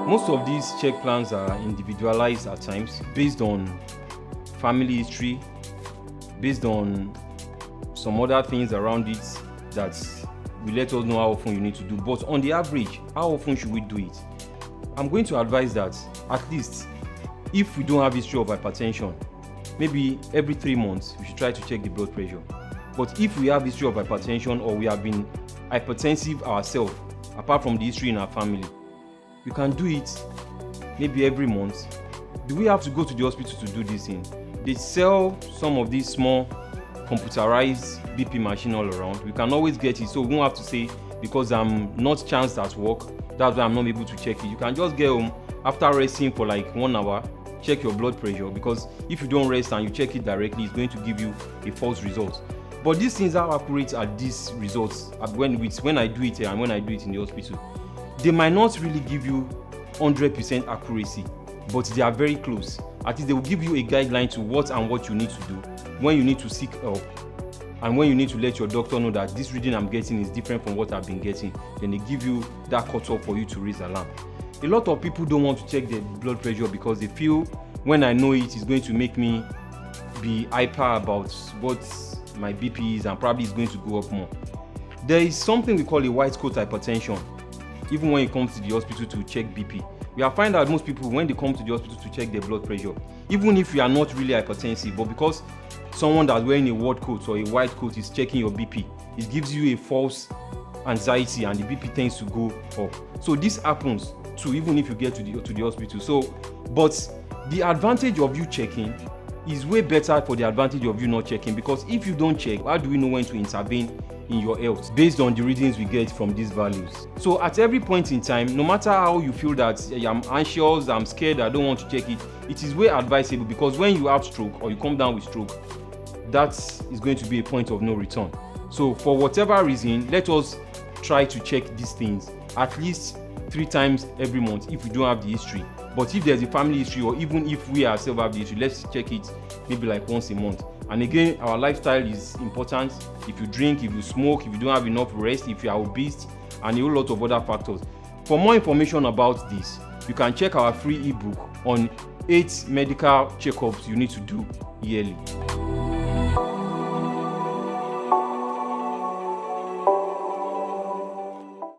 Most of these check plans are individualized at times based on family history, based on some other things around it that will let us know how often you need to do. But on the average, how often should we do it? I'm going to advise that at least if we don't have history of hypertension, maybe every 3 months we should try to check the blood pressure. But if we have history of hypertension or we have been hypertensive ourselves, apart from the history in our family, you can do it maybe every month. Do we have to go to the hospital to do this thing? They sell some of these small computerized BP machine all around. We can always get it, so we won't have to say because I'm not chanced at work, that's why I'm not able to check it. You can just get home after resting for like 1 hour, check your blood pressure, because if you don't rest and you check it directly, it's going to give you a false result. But these things, how accurate are these results when I do it here and when I do it in the hospital? They might not really give you 100% accuracy, but they are very close. At least they will give you a guideline to what you need to do, when you need to seek help, and when you need to let your doctor know that this reading I'm getting is different from what I've been getting. Then they give you that cutoff for you to raise alarm. A lot of people don't want to check their blood pressure because they feel when I know it is going to make me be hyper about what my BP is and probably it's going to go up more. There is something we call a white coat hypertension. Even when it comes to the hospital to check BP, we have found that most people, when they come to the hospital to check their blood pressure, even if you are not really hypertensive, but because someone that's wearing a white coat or a white coat is checking your BP, it gives you a false anxiety and the BP tends to go up. So this happens too, even if you get to the hospital. So, but the advantage of you checking is way better for the advantage of you not checking, because if you don't check, how do we know when to intervene in your health based on the readings we get from these values? So at every point in time, no matter how you feel that I'm anxious, I'm scared, I don't want to check it, it is way advisable, because when you have stroke or you come down with stroke, that is going to be a point of no return. So for whatever reason, let us try to check these things at least 3 times every month if we don't have the history. But if there's a family history, or even if we ourselves have the history, let's check it maybe like once a month. And again, our lifestyle is important. If you drink, if you smoke, if you don't have enough rest, if you are obese, and a whole lot of other factors. For more information about this, you can check our free ebook on 8 medical checkups you need to do yearly.